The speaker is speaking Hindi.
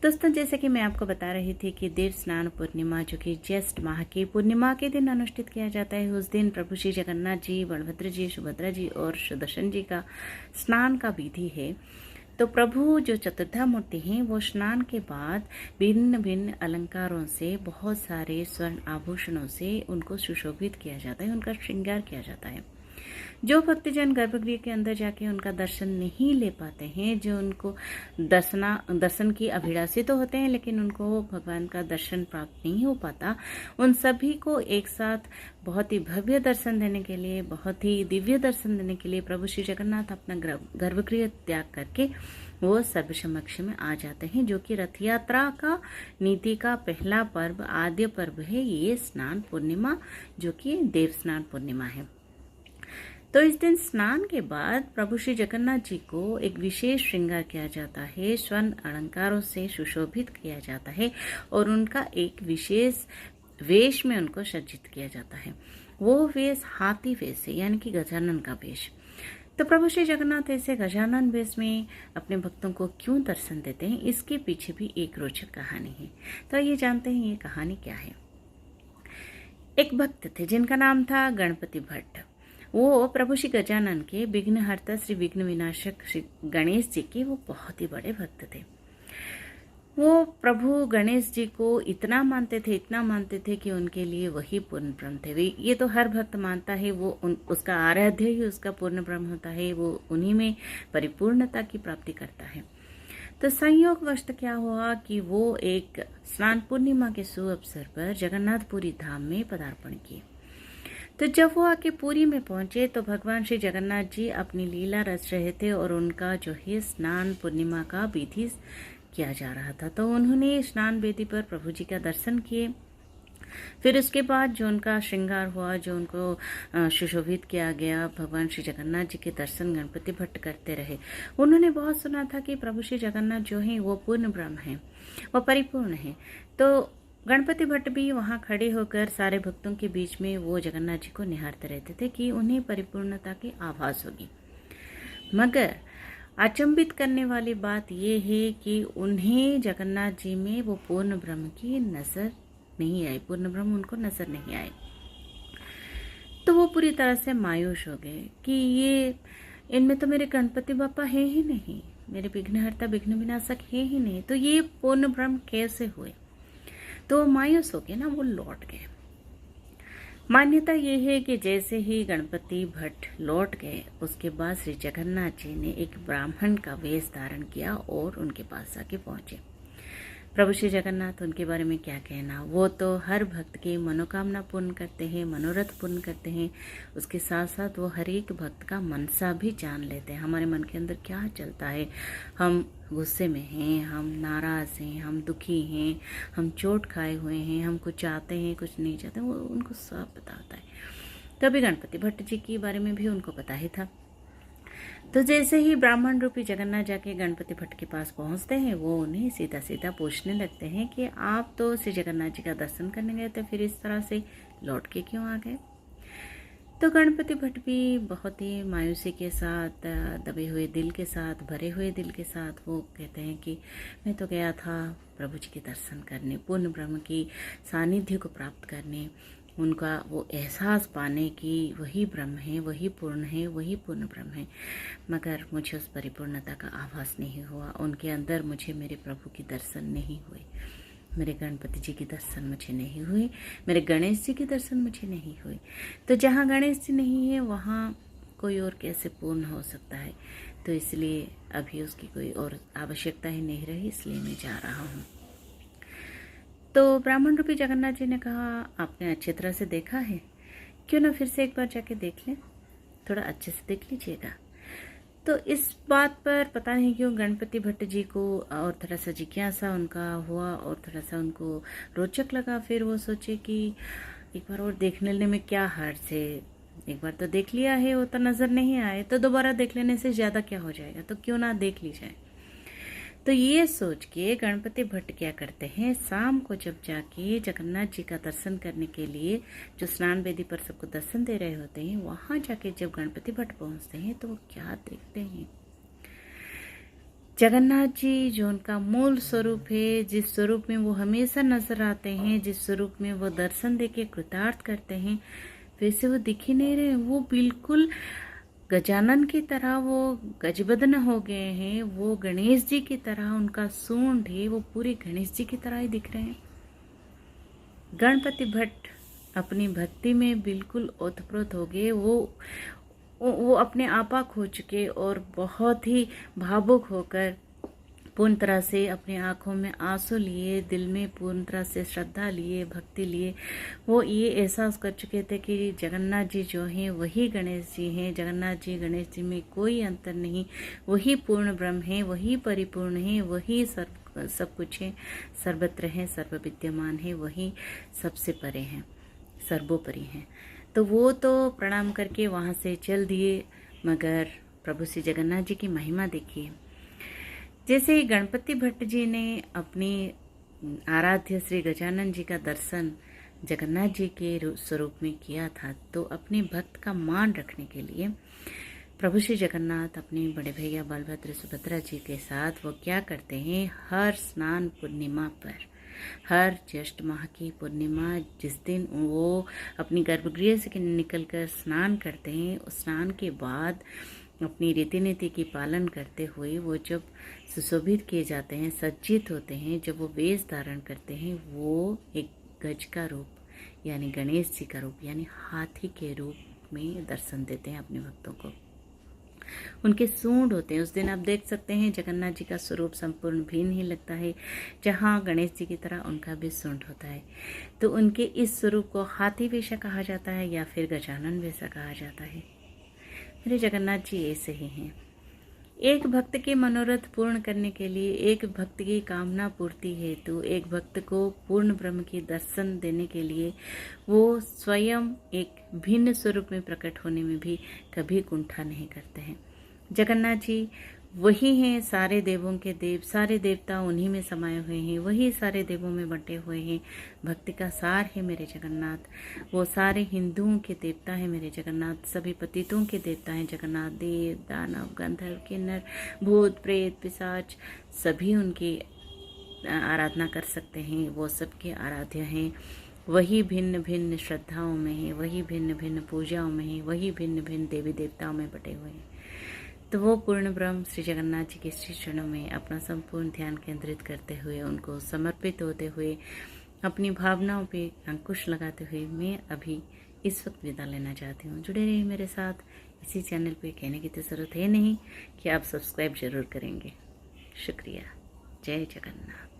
दोस्तों, जैसे कि मैं आपको बता रही थी कि देव स्नान पूर्णिमा जो कि ज्येष्ठ माह की पूर्णिमा के दिन अनुष्ठित किया जाता है, उस दिन प्रभु श्री जगन्नाथ जी, बलभद्र जी, सुभद्रा जी और सुदर्शन जी का स्नान का विधि है। तो प्रभु जो चतुर्धा मूर्ति हैं वो स्नान के बाद भिन्न भिन्न अलंकारों से, बहुत सारे स्वर्ण आभूषणों से उनको सुशोभित किया जाता है, उनका श्रृंगार किया जाता है। जो भक्तजन गर्भगृह के अंदर जाके उनका दर्शन नहीं ले पाते हैं, जो उनको दर्शन की अभिलाषी तो होते हैं लेकिन उनको भगवान का दर्शन प्राप्त नहीं हो पाता, उन सभी को एक साथ बहुत ही भव्य दर्शन देने के लिए, बहुत ही दिव्य दर्शन देने के लिए प्रभु श्री जगन्नाथ अपना गर्भगृह त्याग करके वो सर्व समक्ष में आ जाते हैं, जो कि रथ यात्रा का नीति का पहला पर्व, आद्य पर्व है ये स्नान पूर्णिमा, जो कि देव स्नान पूर्णिमा है। तो इस दिन स्नान के बाद प्रभु श्री जगन्नाथ जी को एक विशेष श्रृंगार किया जाता है, स्वर्ण अलंकारों से सुशोभित किया जाता है और उनका एक विशेष वेश में उनको सज्जित किया जाता है। वो वेश हाथी वेश है, यानी कि गजानन का वेश। तो प्रभु श्री जगन्नाथ ऐसे गजानन वेश में अपने भक्तों को क्यों दर्शन देते हैं, इसके पीछे भी एक रोचक कहानी है। तो ये जानते हैं ये कहानी क्या है। एक भक्त थे जिनका नाम था गणपति भट्ट। वो प्रभु श्री गजानन के विघ्नहर्ता श्री विघ्न विनाशक श्री गणेश जी के वो बहुत ही बड़े भक्त थे। वो प्रभु गणेश जी को इतना मानते थे कि उनके लिए वही पूर्ण ब्रह्म थे। ये तो हर भक्त मानता है, वो उसका आराध्य ही उसका पूर्ण ब्रह्म होता है, वो उन्हीं में परिपूर्णता की प्राप्ति करता है। तो संयोगवश क्या हुआ कि वो एक स्नान पूर्णिमा के शुभ अवसर पर जगन्नाथपुरी धाम में पदार्पण किए। तो जब वो आके पुरी में पहुंचे तो भगवान श्री जगन्नाथ जी अपनी लीला रच रहे थे और उनका जो है स्नान पूर्णिमा का विधि किया जा रहा था। तो उन्होंने स्नान वेदी पर प्रभु जी का दर्शन किए। फिर उसके बाद जो उनका श्रृंगार हुआ, जो उनको सुशोभित किया गया, भगवान श्री जगन्नाथ जी के दर्शन गणपति भट्ट करते रहे। उन्होंने बहुत सुना था कि प्रभु श्री जगन्नाथ जो हैं वो पूर्ण ब्रह्म हैं, वो परिपूर्ण हैं। तो गणपति भट्ट भी वहाँ खड़े होकर सारे भक्तों के बीच में वो जगन्नाथ जी को निहारते रहते थे कि उन्हें परिपूर्णता की आभास होगी। मगर अचंभित करने वाली बात यह है कि उन्हें जगन्नाथ जी में वो पूर्ण ब्रह्म की नजर नहीं आई, पूर्ण ब्रह्म उनको नजर नहीं आए। तो वो पूरी तरह से मायूस हो गए कि ये इनमें तो मेरे गणपति बापा है ही नहीं, मेरे विघ्नहर्ता विघ्न विनाशक है ही नहीं, तो ये पूर्ण ब्रह्म कैसे हुए। तो मायूस हो गए ना, वो लौट गए। मान्यता ये है कि जैसे ही गणपति भट्ट लौट गए उसके बाद श्री जगन्नाथ जी ने एक ब्राह्मण का वेश धारण किया और उनके पास जाके पहुंचे। प्रभु श्री जगन्नाथ, उनके बारे में क्या कहना, वो तो हर भक्त की मनोकामना पूर्ण करते हैं, मनोरथ पूर्ण करते हैं। उसके साथ साथ वो हर एक भक्त का मनसा भी जान लेते हैं, हमारे मन के अंदर क्या चलता है, हम गुस्से में हैं, हम नाराज़ हैं, हम दुखी हैं, हम चोट खाए हुए हैं, हम कुछ चाहते हैं कुछ नहीं चाहते, वो उनको सब पता होता है। तभी गणपति भट्ट जी के बारे में भी उनको पता ही था। तो जैसे ही ब्राह्मण रूपी जगन्नाथ जाके गणपति भट्ट के पास पहुंचते हैं, वो उन्हें सीधा सीधा पूछने लगते हैं कि आप तो श्री जगन्नाथ जी का दर्शन करने गए थे, फिर इस तरह से लौट के क्यों आ गए। तो गणपति भट्ट भी बहुत ही मायूसी के साथ, दबे हुए दिल के साथ, भरे हुए दिल के साथ वो कहते हैं कि मैं तो गया था प्रभु जी के दर्शन करने, पूर्ण ब्रह्म की सानिध्य को प्राप्त करने, उनका वो एहसास पाने कि वही ब्रह्म है, वही पूर्ण है, वही पूर्ण ब्रह्म है। मगर मुझे उस परिपूर्णता का आभास नहीं हुआ, उनके अंदर मुझे मेरे प्रभु के दर्शन नहीं हुए, मेरे गणपति जी के दर्शन मुझे नहीं हुए, मेरे गणेश जी के दर्शन मुझे नहीं हुए। तो जहाँ गणेश जी नहीं है वहाँ कोई और कैसे पूर्ण हो सकता है। तो इसलिए अभी उसकी कोई और आवश्यकता ही नहीं रही, इसलिए मैं जा रहा हूँ। तो ब्राह्मण रूपी जगन्नाथ जी ने कहा, आपने अच्छी तरह से देखा है, क्यों ना फिर से एक बार जाके देख लें, थोड़ा अच्छे से देख लीजिएगा। तो इस बात पर पता नहीं क्यों गणपति भट्ट जी को और थोड़ा सा जिज्ञासा उनका हुआ और थोड़ा सा उनको रोचक लगा। फिर वो सोचे कि एक बार और देख लेने में क्या हर्ज है, एक बार तो देख लिया है, वो तो नज़र नहीं आए, तो दोबारा देख लेने से ज़्यादा क्या हो जाएगा, तो क्यों ना देख ली जाए। तो ये सोच के गणपति भट्ट क्या करते हैं, शाम को जब जाके जगन्नाथ जी का दर्शन करने के लिए जो स्नान वेदी पर सबको दर्शन दे रहे होते हैं, वहाँ जाके जब गणपति भट्ट पहुँचते हैं तो वो क्या देखते हैं, जगन्नाथ जी जो उनका मूल स्वरूप है, जिस स्वरूप में वो हमेशा नजर आते हैं, जिस स्वरूप में वो दर्शन देके कृतार्थ करते हैं, वैसे वो दिख ही नहीं रहे। वो बिल्कुल गजानन की तरह वो गजबदन हो गए हैं। वो गणेश जी की तरह, उनका सूंड है वो पूरे गणेश जी की तरह ही दिख रहे हैं। गणपति भट्ट अपनी भक्ति में बिल्कुल ओतप्रोत हो गए। वो अपने आपा खो चुके और बहुत ही भावुक होकर पूर्ण तरह से अपनी आंखों में आंसू लिए, दिल में पूर्ण तरह से श्रद्धा लिए, भक्ति लिए। वो ये एहसास कर चुके थे कि जगन्नाथ जी जो हैं वही गणेश जी हैं। जगन्नाथ जी गणेश जी में कोई अंतर नहीं, वही पूर्ण ब्रह्म है, वही परिपूर्ण है, वही सब कुछ है, सर्वत्र है, सर्व विद्यमान है, वही सबसे परे हैं, सर्वोपरि हैं। तो वो तो प्रणाम करके वहाँ से चल दिए, मगर प्रभु श्री जगन्नाथ जी की महिमा देखिए। जैसे ही गणपति भट्ट जी ने अपनी आराध्य श्री गजानन जी का दर्शन जगन्नाथ जी के स्वरूप में किया था, तो अपने भक्त का मान रखने के लिए प्रभु श्री जगन्नाथ अपने बड़े भैया बलभद्र सुभद्रा जी के साथ वो क्या करते हैं, हर स्नान पूर्णिमा पर, हर ज्येष्ठ माह की पूर्णिमा जिस दिन वो अपनी गर्भगृह से निकलकर स्नान करते हैं, उस स्नान के बाद अपनी रीति नीति की पालन करते हुए वो जब सुशोभित किए जाते हैं, सज्जित होते हैं, जब वो वेश धारण करते हैं, वो एक गज का रूप यानी गणेश जी का रूप यानी हाथी के रूप में दर्शन देते हैं अपने भक्तों को। उनके सूंड होते हैं। उस दिन आप देख सकते हैं जगन्नाथ जी का स्वरूप संपूर्ण भिन्न ही लगता है। जहाँ गणेश जी की तरह उनका भी सूंड होता है, तो उनके इस स्वरूप को हाथी वेशा कहा जाता है या फिर गजानन वेशा कहा जाता है। मेरे जगन्नाथ जी ऐसे ही हैं। एक भक्त के मनोरथ पूर्ण करने के लिए, एक भक्त की कामना पूर्ति हेतु, एक भक्त को पूर्ण ब्रह्म के दर्शन देने के लिए वो स्वयं एक भिन्न स्वरूप में प्रकट होने में भी कभी कुंठा नहीं करते हैं। जगन्नाथ जी वही हैं, सारे देवों के देव, सारे देवता उन्हीं में समाये हुए हैं, वही सारे देवों में बंटे हुए हैं। भक्ति का सार है मेरे जगन्नाथ। वो सारे हिंदुओं के देवता हैं मेरे जगन्नाथ, सभी पतितों के देवता हैं जगन्नाथ। देव, दानव, गंधर्व, किन्नर, भूत, प्रेत, पिशाच सभी उनकी आराधना कर सकते हैं। वो सबके आराध्य हैं। वही भिन्न भिन्न श्रद्धाओं में है, वही भिन्न भिन्न पूजाओं में है, वही भिन्न भिन्न देवी देवताओं में बटे हुए हैं। तो वो पूर्ण ब्रह्म श्री जगन्नाथ जी के श्री चरणों में अपना संपूर्ण ध्यान केंद्रित करते हुए, उनको समर्पित होते हुए, अपनी भावनाओं पे अंकुश लगाते हुए मैं अभी इस वक्त विदा लेना चाहती हूँ। जुड़े रहिए मेरे साथ इसी चैनल पे। कहने की तो ज़रूरत है नहीं कि आप सब्सक्राइब जरूर करेंगे। शुक्रिया। जय जगन्नाथ।